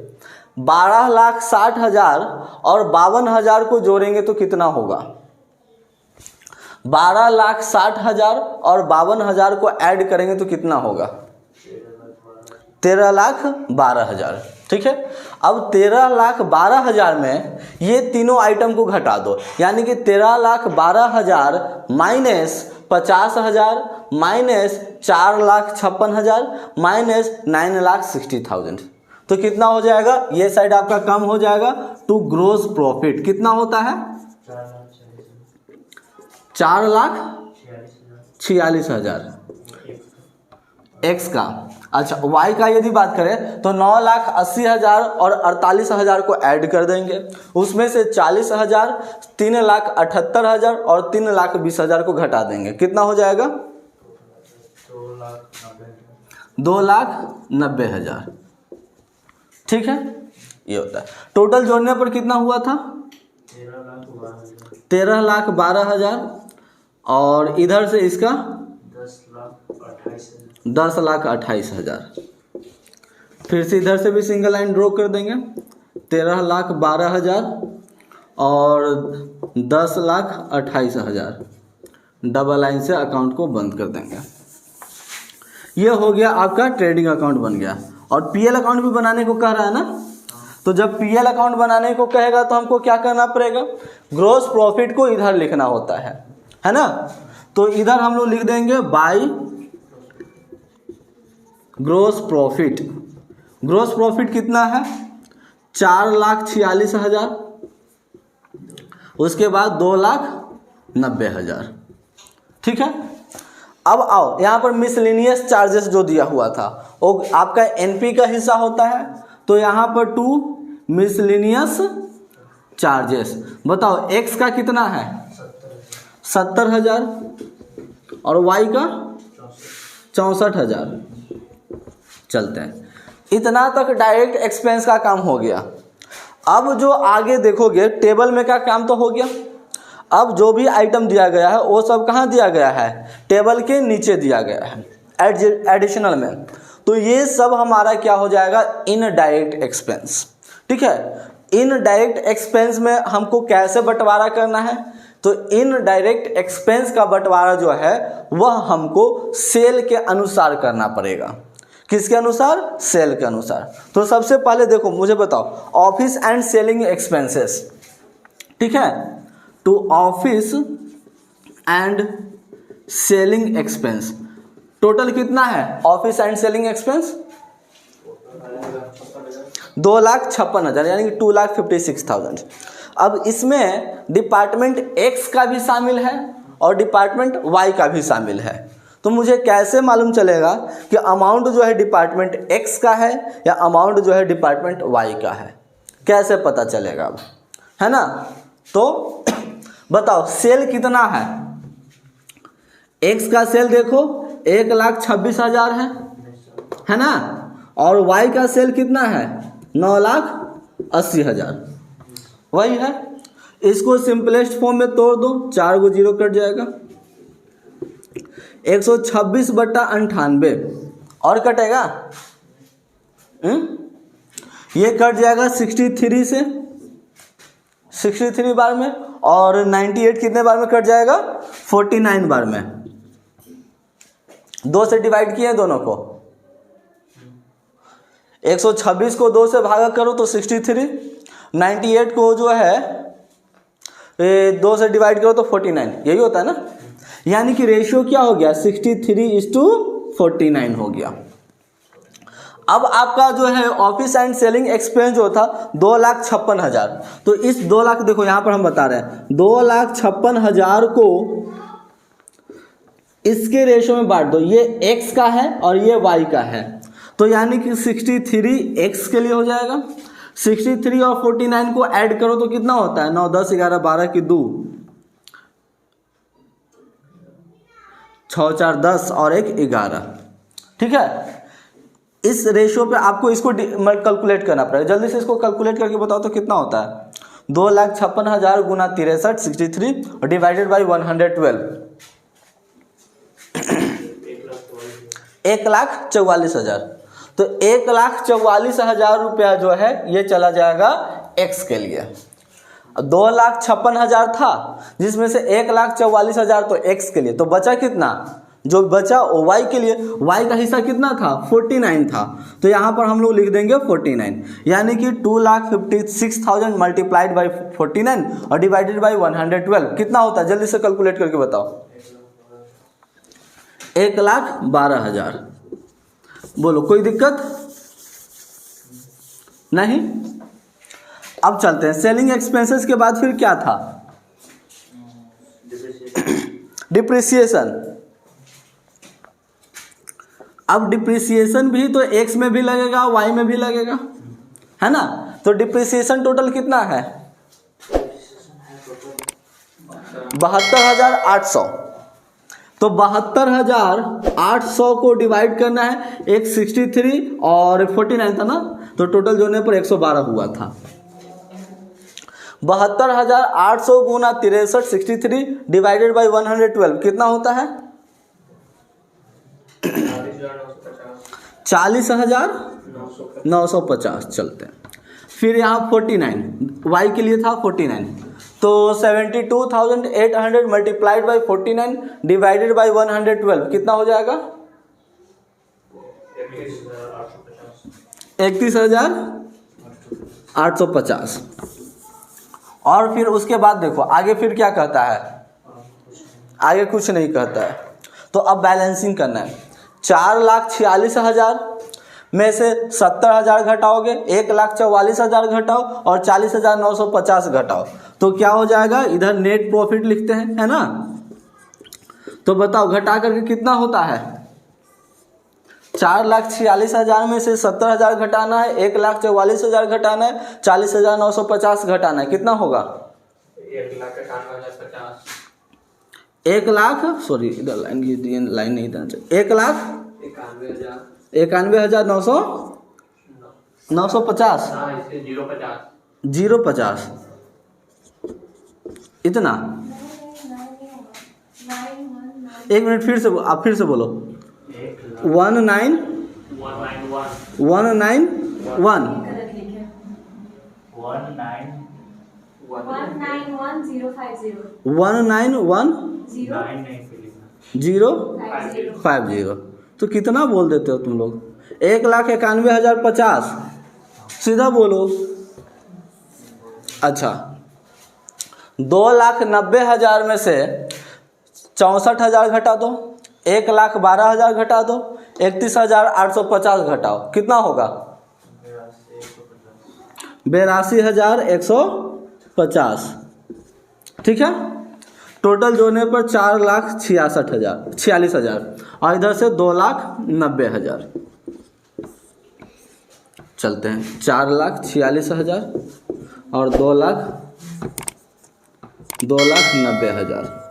Speaker 3: 12,60,000 और 52,000 को जोड़ेंगे तो कितना होगा? 12,60,000 और 52,000 को ऐड करेंगे तो कितना होगा? 13,12,000। ठीक है। अब 13,12,000 में ये तीनों आइटम को घटा दो, यानी कि 13,12,000 माइनस 50,000 माइनस 4,56,000 माइनस 9,60,000, तो कितना हो जाएगा? ये साइड आपका कम हो जाएगा टू ग्रोस प्रॉफिट। कितना होता है? 4,46,000 एक्स का। अच्छा, वाई का यदि बात करें तो 9,80,000 और 48,000 को ऐड कर देंगे, उसमें से 40,000, 3,78,000 और 3,20,000 को घटा देंगे। कितना हो जाएगा? 2,90,000। ठीक है, ये होता है। टोटल जोड़ने पर कितना हुआ था? 13,12,000 और इधर से इसका 10,28,000। फिर से इधर से भी सिंगल लाइन ड्रॉ कर देंगे। 13,12,000 और 10,28,000, डबल लाइन से अकाउंट को बंद कर देंगे। ये हो गया आपका ट्रेडिंग अकाउंट बन गया। और पीएल अकाउंट भी बनाने को कह रहा है ना, तो जब पीएल अकाउंट बनाने को कहेगा तो हमको क्या करना पड़ेगा? ग्रॉस प्रॉफिट को इधर लिखना होता है ना। तो इधर हम लोग लिख देंगे by gross profit. Gross profit कितना है? 4,46,000, उसके बाद 2,90,000। ठीक है। अब आओ यहाँ पर मिसलेनियस चार्जेस जो दिया हुआ था वो आपका एनपी का हिस्सा होता है, तो यहाँ पर टू मिसलेनियस चार्जेस। बताओ एक्स का कितना है? 70,000 और वाई का 64,000। चलते हैं। इतना तक डायरेक्ट एक्सपेंस का काम हो गया। अब जो आगे देखोगे टेबल में का काम तो हो गया। अब जो भी आइटम दिया गया है वो सब कहाँ दिया गया है? टेबल के नीचे दिया गया है एडिशनल में। तो ये सब हमारा क्या हो जाएगा? Indirect expense. ठीक है। इनडायरेक्ट एक्सपेंस में हमको कैसे बंटवारा करना है? तो इनडायरेक्ट एक्सपेंस का बंटवारा जो है वह हमको सेल के अनुसार करना पड़ेगा। किसके अनुसार? सेल के अनुसार। तो सबसे पहले देखो, मुझे बताओ ऑफिस एंड सेलिंग एक्सपेंसेस। ठीक है। To office and selling expense total कितना है? ऑफिस एंड सेलिंग एक्सपेंस 2,56,000 यानी कि 2,56,000। अब इसमें डिपार्टमेंट एक्स का भी शामिल है और डिपार्टमेंट वाई का भी शामिल है। तो मुझे कैसे मालूम चलेगा कि अमाउंट जो है डिपार्टमेंट एक्स का है या अमाउंट जो है डिपार्टमेंट वाई का है? कैसे पता चलेगा अब, है ना? तो बताओ सेल कितना है? एक्स का सेल देखो 1,26,000 है ना। और वाई का सेल कितना है? 9,80,000। वही है। इसको सिंपलेस्ट फॉर्म में तोड़ दो, 4 को 0 कट जाएगा। 126/98 और कटेगा ये कट जाएगा 63 से, 63 बार में। और 98 कितने बार में कट जाएगा? 49 बार में। 2 से डिवाइड किए दोनों को। 126 को 2 से भागा करो तो 63, 98 को जो है 2 से डिवाइड करो तो 49। यही होता है ना। यानी कि रेशियो क्या हो गया? 63:49 हो गया। अब आपका जो है ऑफिस एंड सेलिंग एक्सपेंस जो था 2,56,000। तो इस 2 लाख देखो यहाँ पर हम बता रहे हैं 2,56,000 को इसके रेशियो में बांट दो। ये एक्स का है और ये वाई का है, तो यानी कि 63 एक्स के लिए हो जाएगा। 63 और 49 को ऐड करो तो कितना होता है? 9, 10, 11, 12 की 2, 6, 4, 10 और 1, 11। ठीक है। इस रेशियो पे आपको इसको कैलकुलेट करना पड़ेगा। जल्दी से इसको कैलकुलेट करके बताओ तो कितना होता है। 2,56,000 गुना 63 63 और डिवाइडेड बाई 112 1,44,000। तो 1,44,000 रुपया जो है ये चला जाएगा एक्स के लिए। 2,56,000 था जिसमें से 1,44,000 तो एक्स के लिए, तो बचा कितना, जो बचा वो वाई के लिए। वाई का हिस्सा कितना था, 49 था, तो यहाँ पर हम लोग लिख देंगे 49, यानी कि 2,56,000 मल्टीप्लाइड बाई 49 और डिवाइडेड बाई 112 कितना होता है, जल्दी से कैलकुलेट करके बताओ। 1,12,000। बोलो कोई दिक्कत नहीं। अब चलते हैं सेलिंग एक्सपेंसेस के बाद फिर क्या था, डिप्रिसिएशन। अब डिप्रिसिएशन भी तो एक्स में भी लगेगा वाई में भी लगेगा, है ना। तो डिप्रिसिएशन टोटल कितना है, 72,800। तो 72,800 को डिवाइड करना है, एक 63 और 49 था ना, तो टोटल जोड़ने पर 112 हुआ था। 72,800 गुना 63 63 डिवाइडेड बाई 112 कितना होता है, 40,950। चलते हैं फिर यहाँ 49 वाई के लिए था 49, तो 72,800 मल्टीप्लाइड बाई 49 डिवाइडेड बाई 112 कितना हो जाएगा, 31,850। और फिर उसके बाद देखो आगे फिर क्या कहता है, आगे कुछ नहीं कहता है। तो अब बैलेंसिंग करना है। 4,46,000 में से 70,000 घटाओगे, 1,44,000 घटाओ और 40,950 घटाओ, तो क्या हो जाएगा, इधर नेट प्रॉफिट लिखते हैं, है ना। तो बताओ घटा करके कितना होता है, 4,46,000 में से 70,000 घटाना है, 1,44,000 घटाना है, 40,950 घटाना है, कितना होगा, 1,00,000 सॉरी इधर लाइन नहीं देना चाहिए, 1,91,950 050 इतना। एक मिनट फिर से आप फिर से बोलो, 191 191,050 तो कितना बोल देते हो तुम लोग, 1,91,050 सीधा बोलो। अच्छा 2,90,000 में से 64,000 घटा दो, 1,12,000 घटा दो, 31,850 घटाओ, कितना होगा, 82,150। ठीक है, टोटल जोड़ने पर 4,46,000 और इधर से 2,90,000। चलते हैं 4,46,000 और 2,90,000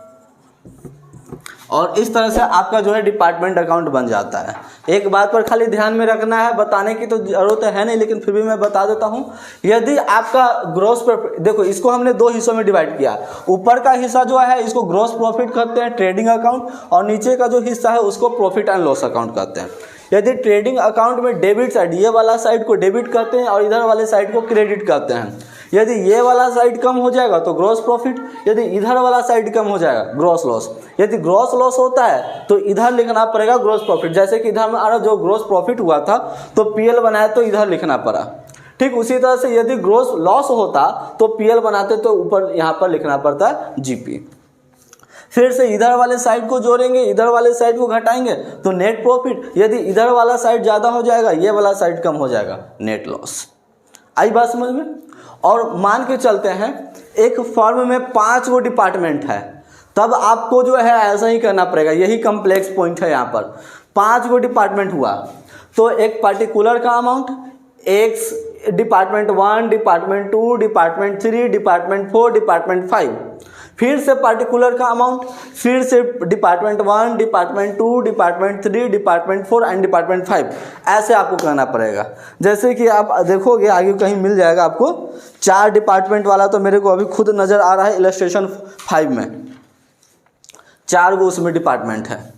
Speaker 3: और इस तरह से आपका जो है डिपार्टमेंट अकाउंट बन जाता है। एक बात पर खाली ध्यान में रखना है, बताने की तो ज़रूरत है नहीं, लेकिन फिर भी मैं बता देता हूँ। यदि आपका ग्रॉस प्रॉफिट, देखो इसको हमने दो हिस्सों में डिवाइड किया। ऊपर का हिस्सा जो है इसको ग्रॉस प्रॉफिट कहते हैं, ट्रेडिंग अकाउंट, और नीचे का जो हिस्सा है उसको प्रॉफिट एंड लॉस अकाउंट कहते हैं। यदि ट्रेडिंग अकाउंट में डेबिट साइड, ये वाला साइड को डेबिट कहते हैं और इधर वाले साइड को क्रेडिट कहते हैं। यदि ये वाला साइड कम हो जाएगा तो ग्रॉस प्रॉफिट, यदि इधर वाला साइड कम हो जाएगा ग्रॉस लॉस। यदि ग्रॉस लॉस होता है तो इधर लिखना पड़ेगा ग्रॉस प्रॉफिट। जैसे कि इधर हमारा जो ग्रॉस प्रॉफिट हुआ था तो पीएल बनाया तो इधर लिखना पड़ा। ठीक उसी तरह से यदि ग्रॉस लॉस होता तो पीएल बनाते तो ऊपर यहाँ पर लिखना पड़ता है जीपी। फिर से इधर वाले साइड को जोड़ेंगे, इधर वाले साइड को घटाएंगे तो नेट प्रॉफिट। यदि इधर वाला साइड ज़्यादा हो जाएगा, ये वाला साइड कम हो जाएगा, नेट लॉस। आई बात समझ में। और मान के चलते हैं एक फर्म में 5 गो डिपार्टमेंट है, तब आपको जो है ऐसा ही करना पड़ेगा। यही कम्प्लेक्स पॉइंट है यहाँ पर। 5 गो डिपार्टमेंट हुआ तो एक पर्टिकुलर का अमाउंट, एक department 1, department 2, department 3, department 4, department 5। फिर से पार्टिकुलर का अमाउंट, फिर से department 1, department 2, department 3, department 4 and department 5, ऐसे आपको कहना पड़ेगा। जैसे कि आप देखोगे आगे कहीं मिल जाएगा आपको 4 डिपार्टमेंट वाला, तो मेरे को अभी खुद नज़र आ रहा है इलस्ट्रेशन 5 में 4 गो उसमें डिपार्टमेंट है।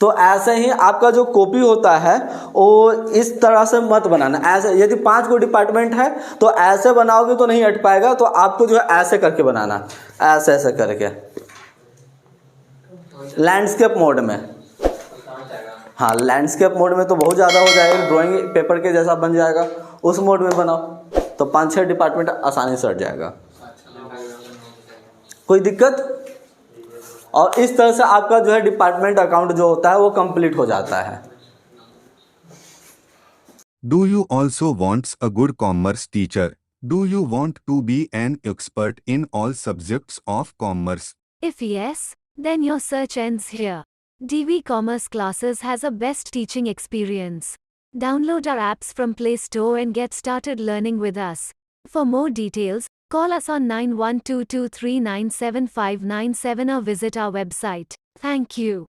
Speaker 3: तो ऐसे ही आपका जो कॉपी होता है वो इस तरह से मत बनाना। ऐसे यदि 5 गो डिपार्टमेंट है तो ऐसे बनाओगे तो नहीं हट पाएगा, तो आपको जो है ऐसे करके बनाना, ऐसे ऐसे करके लैंडस्केप मोड में। हाँ, लैंडस्केप मोड में तो बहुत ज़्यादा हो जाएगा, ड्राइंग पेपर के जैसा बन जाएगा। उस मोड में बनाओ तो 5-6 डिपार्टमेंट आसानी से हट जाएगा, कोई दिक्कत। और इस तरह से आपका जो है डिपार्टमेंट अकाउंट जो होता है वो कंप्लीट हो जाता है।
Speaker 1: Do you also want a good commerce teacher? Do you want to be an expert in all subjects of commerce?
Speaker 2: If yes, then your search ends here. DV Commerce Classes has a best teaching experience. Download our apps from Play Store and get started learning with us. For more details, call us on 9122397597 or visit our website. Thank you.